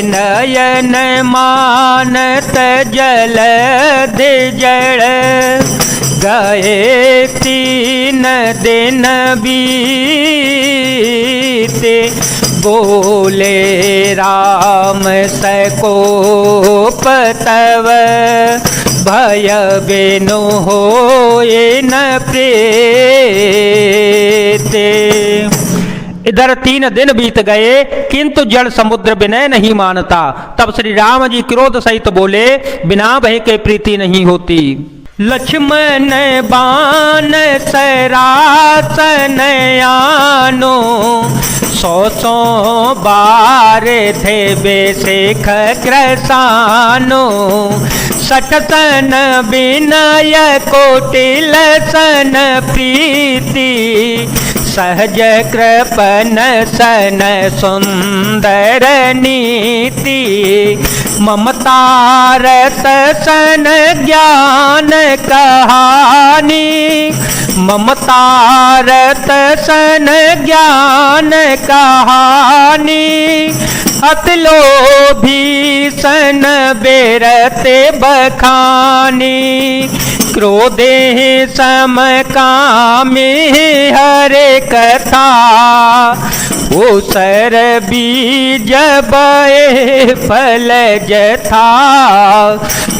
नयन मानत जल जड़ गए 3 दिन बीते बोले राम सकोप तव भय बिनु होए न प्रीते। इधर 3 दिन बीत गए किंतु जल समुद्र विनय नहीं मानता। तब श्री राम जी क्रोध सहित बोले बिना भय के प्रीति नहीं होती। लक्ष्मण बाण सरासन आनो 100 बार थे बेशेख कृसानो। सटसन विनय कोटिल सन प्रीति सहज कृपन सन सुंदर नीति। ममतारत सन ज्ञान कहानी ममतारत सन ज्ञान कहानी। अतलोभी सन बेरते बखानी क्रोधे समकामी हरे कथा। ओसर बीज बए फल जथा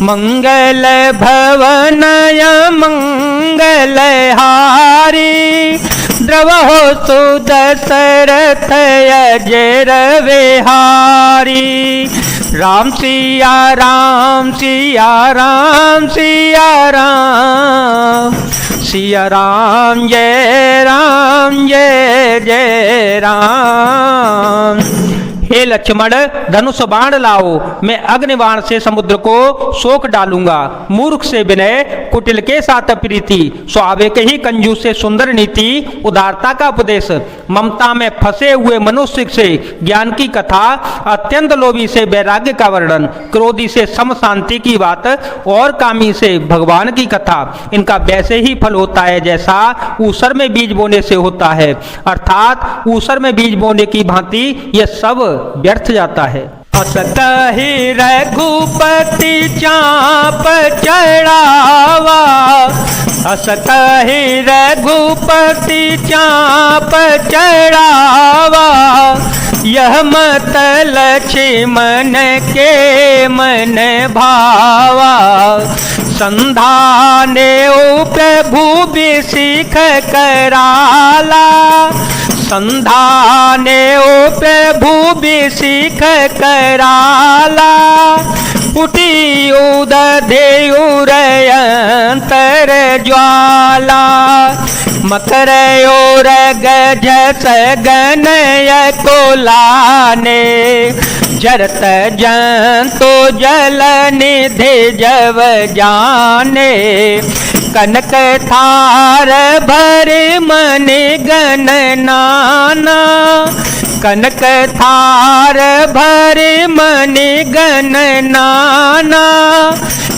मंगल भवनय मंगल हारी। द्रवहो सुदशरथ अजर विहारी। राम सिया राम सिया राम सिया राम सिया राम जय जय राम। हे लक्ष्मण धनुष बाण लाओ, मैं अग्नि बाण से समुद्र को सोख डालूंगा। मूर्ख से विनय कुटिल के साथ प्रीति स्वाभाविक ही कंजूस से सुंदर नीति उदारता का उपदेश। ममता में फंसे हुए मनुष्य से ज्ञान की कथा अत्यंत लोभी से वैराग्य का वर्णन क्रोधी से सम शांति की बात और कामी से भगवान की कथा। इनका वैसे ही फल होता है जैसा ऊसर में बीज बोने से होता है अर्थात ऊसर में बीज बोने की भांति यह सब व्यर्थ जाता है। अस कहि रघुपति चाप चढ़ावा अस कहि रघुपति चाप चढ़ावा। यह मत लक्ष्मण के मन भावा। संधाने प्रभु बिसिख कराला संधाने प्रभु बिसिख कराला। उठी उदधेयुरयंतर ज्वाला मकर और गज सगनय कोलाने। जरत जंतो जल निधि जव जाने। कनक थार भर मन गण नाना। कनक थार भर मन गण नाना।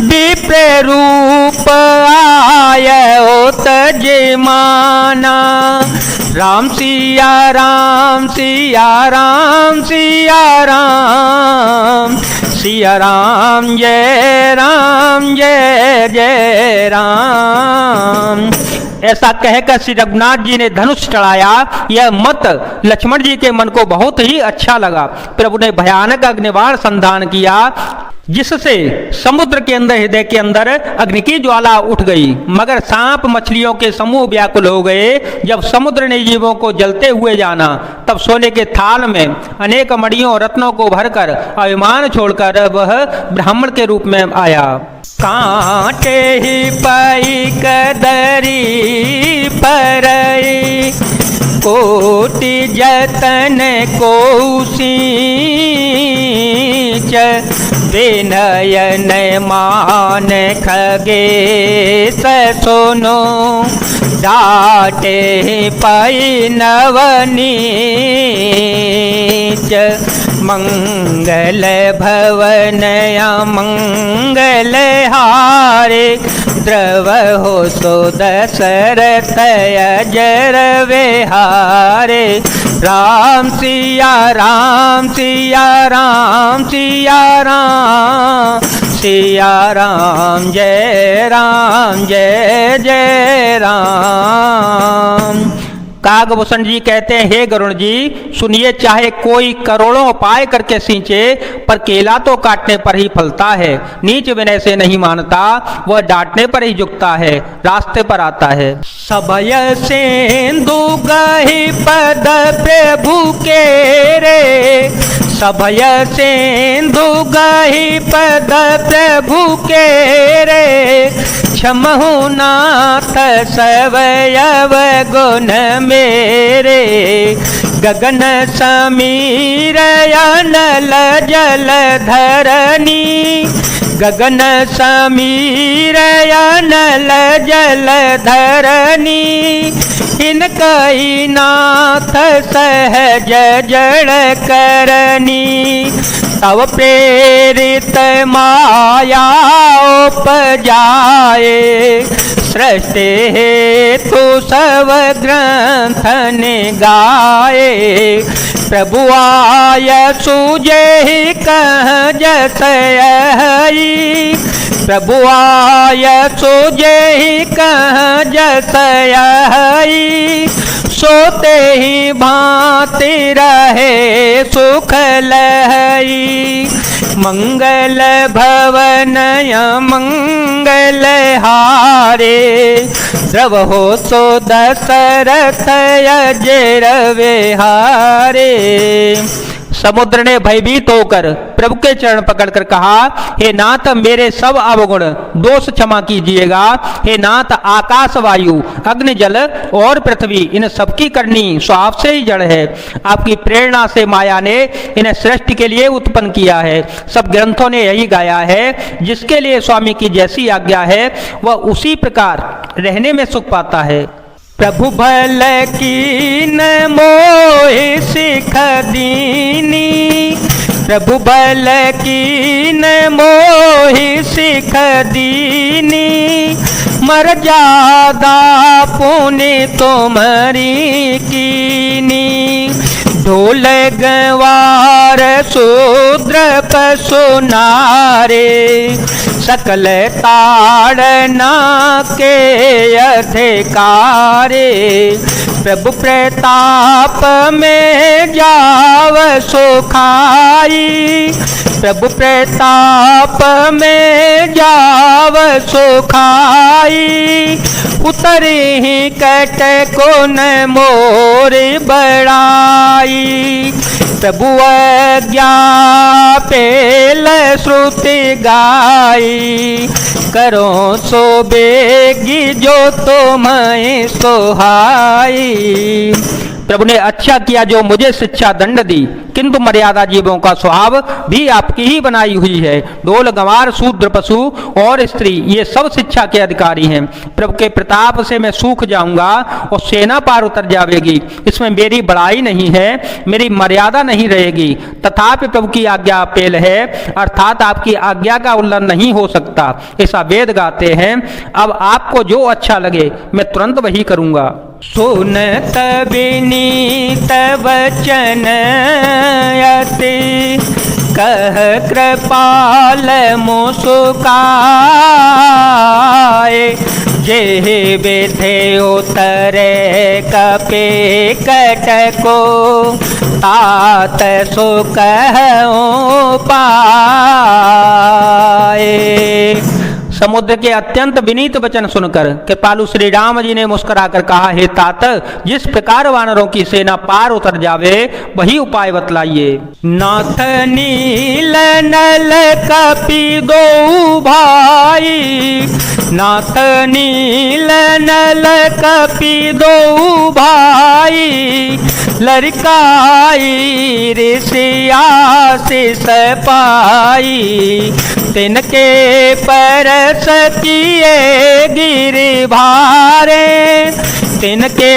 विप्र रूप आय तजमाना। राम सिया राम सिया राम सिया राम सिया राम जय जय राम। ऐसा कहकर श्री रघुनाथ जी ने धनुष चढ़ाया। यह मत लक्ष्मण जी के मन को बहुत ही अच्छा लगा। प्रभु ने भयानक अग्निबाण संधान किया जिससे समुद्र के अंदर हृदय के अंदर अग्नि की ज्वाला उठ गई। मगर सांप मछलियों के समूह व्याकुल हो गए। जब समुद्र ने जीवों को जलते हुए जाना तब सोने के थाल में अनेक मणियों रत्नों को भरकर अभिमान छोड़कर वह ब्राह्मण के रूप में आया। कांटे ही पाई कदरी परई कोटि जतन को सींच। विनयन मान खगेश सुनो डाटे पाई नवनीच। मंगल भवन मंगल हारे द्रव हो सो दशरथ अजर विहारे। राम सिया राम सिया राम सिया राम सिया राम जय जय राम। कागभूषण जी कहते हैं, हे गरुण जी सुनिए, चाहे कोई करोड़ों उपाय करके सींचे पर केला तो काटने पर ही फलता है। नीच विनय से नहीं मानता, वह डांटने पर ही झुकता है, रास्ते पर आता है। सबय सेंदु गहि पद प्रभु के रे। सबय सेंदु गहि पद प्रभु के रे। क्षमहु नाथ सवयव गुण मेरे। गगन समीर अनल जल धरनी। गगन समीर अनल जल धरनी। इनकई नाथ सहज जड़ करनी। तव प्रेरित माया उपजाए। सृष्टि हेतु सब ग्रंथ गाए। प्रभु आय सूजे कह जस यही। प्रभु आय सूजे कह जस यही। सोते ही भांति रहे सुख लहई। मंगल भवन मंगल हारे। द्रव हो सो दशरथ अजर विहारे। समुद्र ने भयभीत होकर प्रभु के चरण पकड़कर कहा, हे नाथ मेरे सब अवगुण दोष क्षमा कीजिएगा। हे नाथ आकाश वायु अग्नि जल और पृथ्वी इन सबकी करनी स्वाप से ही जड़ है। आपकी प्रेरणा से माया ने इन्हें सृष्टि के लिए उत्पन्न किया है। सब ग्रंथों ने यही गाया है, जिसके लिए स्वामी की जैसी आज्ञा है वह उसी प्रकार रहने में सुख पाता है। प्रभु भल कीन मोहि सिख दीनी। प्रभु भल कीन मोहि सिख दीनी। मर्यादा पुनि तुमरी कीनी। ढोल गवार शूद्र पशु नारे। सकल ताड़ना के अधिकारे। प्रभु प्रताप में जाव सुखाई। प्रभु प्रताप में जाव सुखाई। उतरी ही कट को न मोर बड़ाई। प्रभु आज्ञा पेल श्रुति गाई। करो सो बेगी जो तुम्हें सोहाई। प्रभु ने अच्छा किया जो मुझे शिक्षा दंड दी, किंतु मर्यादा जीवों का स्वभाव भी आपकी ही बनाई हुई है। ढोल गंवार शूद्र पशु और स्त्री ये सब शिक्षा के अधिकारी हैं। प्रभु के प्रताप से मैं सूख जाऊंगा और सेना पार उतर जाएगी। इसमें मेरी बड़ाई नहीं है, मेरी मर्यादा नहीं रहेगी। तथापि प्रभु की आज्ञा पेल है, अर्थात आपकी आज्ञा का उल्लंघन नहीं हो सकता, ऐसा वेद गाते हैं। अब आपको जो अच्छा लगे मैं तुरंत वही करूंगा। सुनत विनीत वचन अति। कह कृपाल मुस्काए। जेहि विधि उतरे कपि कटको। तात सो कहूँ पाए। समुद्र के अत्यंत विनीत वचन सुनकर कृपालु श्री राम जी ने मुस्कुराकर कहा, हे तात, जिस प्रकार वानरों की सेना पार उतर जावे वही उपाय बतलाइए। नाथ नील नल कपि दो भाई। नाथ नील नल कपि दो भाई। लड़काई ऋषिया शिष पाई। तिनके परस किए गिरि भारे। तिनके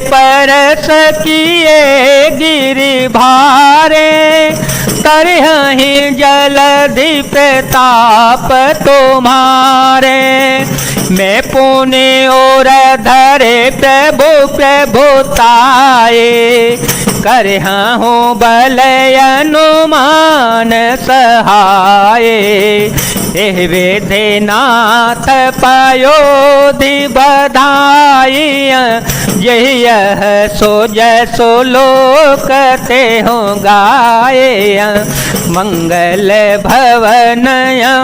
परस किए गिरि भारे। तरहि जलधि प्रताप तुम्हारे। मैं पुण्य और धरे प्रभु प्रभुताए, करहूँ बल अनुमान सहाय। एह विधिनाथ पयोधि बधाई, यह सो जसो लोक ते हो गाये। मंगल भवन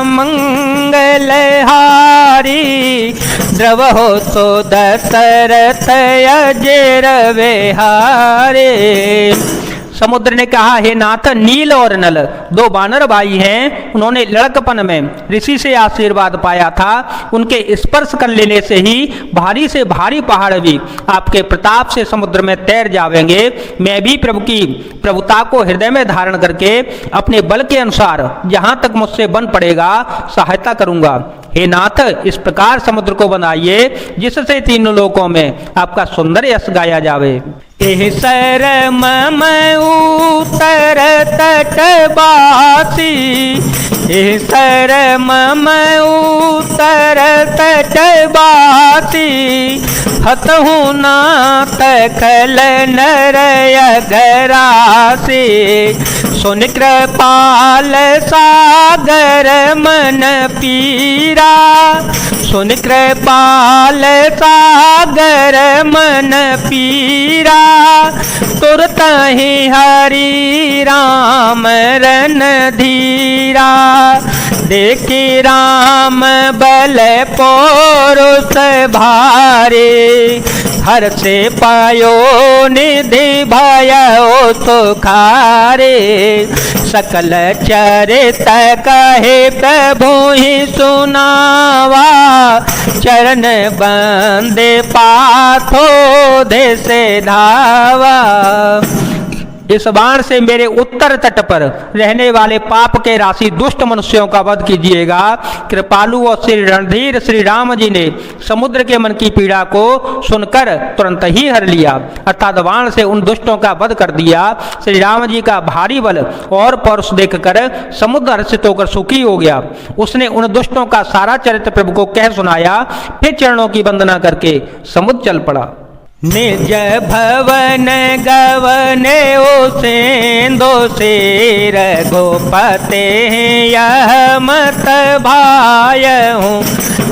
मंगल हारी, द्रव हो तो दशरथ अजर विहारे। समुद्र ने कहा, हे नाथ, नील और नल दो वानर भाई हैं, उन्होंने लड़कपन में ऋषि से आशीर्वाद पाया था। उनके स्पर्श कर लेने से ही भारी से भारी पहाड़ भी आपके प्रताप से समुद्र में तैर जावेंगे। मैं भी प्रभु की प्रभुता को हृदय में धारण करके अपने बल के अनुसार जहां तक मुझसे बन पड़ेगा सहायता करूंगा। हे नाथ, इस प्रकार समुद्र को बनाइए जिससे तीनों लोकों में आपका सुंदर यश गाया जावे। एह शरम मैं उतर तटवासी, एह शरम मैं उतर तटवासी। हतहु नाथ खल नरय घरासी, सुन कृपाल सागर मन पीरा। सुन कृपाल सागर मन पीरा, तुरत ही हरि राम रन धीरा। देखी राम बल पौरुष भारे, हर से पायो निधि भयो सुखारे। सकल चरित कहे प्रभु ही सुनावा, चरण बंदे पाथो देश धावा। इस बाण से मेरे उत्तर तट पर रहने वाले पाप के राशि दुष्ट मनुष्यों का वध कीजिएगा। कृपालु और श्री रणधीर श्री राम जी ने समुद्र के मन की पीड़ा को सुनकर तुरंत ही हर लिया, अर्थात बाण से उन दुष्टों का वध कर दिया। श्री राम जी का भारी बल और पौरुष देखकर समुद्र हर्षित होकर सुखी हो गया। उसने उन दुष्टों का सारा चरित्र प्रभु को कह सुनाया, फिर चरणों की वंदना करके समुद्र चल पड़ा। निज भवन गवने उसेंदो से रघुपते, यह मत भाय हूँ,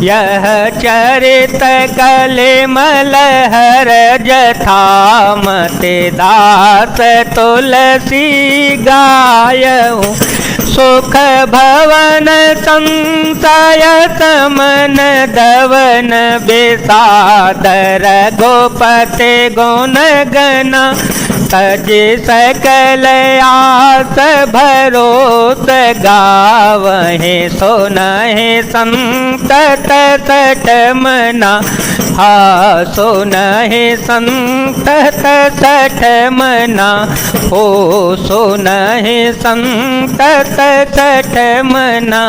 यह चरित कले मलहर जथा मते दास तुलसी गाय हूँ। सुख भवन संशय समन दवन बेसादर, गोपते गुण गना तजे सकल आस भरोस गावहे। सुनहि संतत सठ मना, हा सुनहि संतत सठ मना। हो सुनहि संतत सठ मना।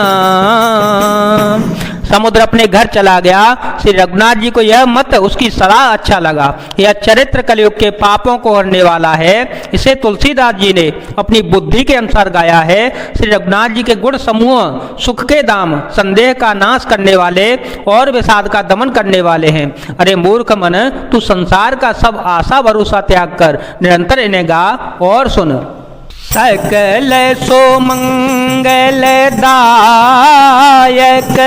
समुद्र अपने घर चला गया। श्री रघुनाथ जी को यह मत उसकी सलाह अच्छा लगा। यह चरित्र कलयुग के पापों को हरने वाला है। इसे तुलसीदास जी ने अपनी बुद्धि के अनुसार गाया है। श्री रघुनाथ जी के गुण समूह सुख के दाम, संदेह का नाश करने वाले और विषाद का दमन करने वाले हैं। अरे मूर्ख मन, तू संसार का सब आशा भरोसा त्याग कर निरंतर इन्हें गा और सुन। सकल सोमंगल दायक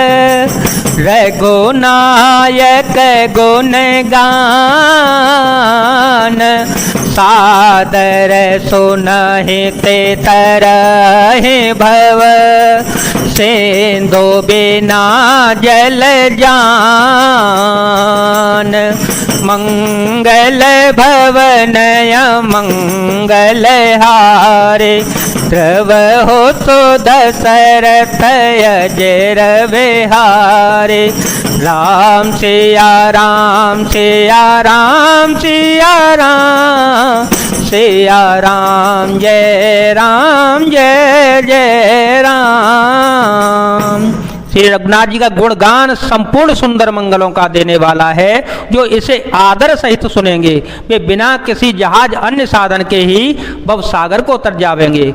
रघुनायक गुण गान। सादर सुनहि ते तरहि भव, सेंधु बिना जल जान। मंगल भवन मंगल हारे, ध्रुव हो तो दशरथ अजर विहारे। राम सिया राम सिया राम सिया राम, सिया राम जय जय राम। श्री रघुनाथ जी का गुणगान संपूर्ण सुंदर मंगलों का देने वाला है। जो इसे आदर सहित सुनेंगे वे बिना किसी जहाज अन्य साधन के ही भव सागर को उतर जावेंगे।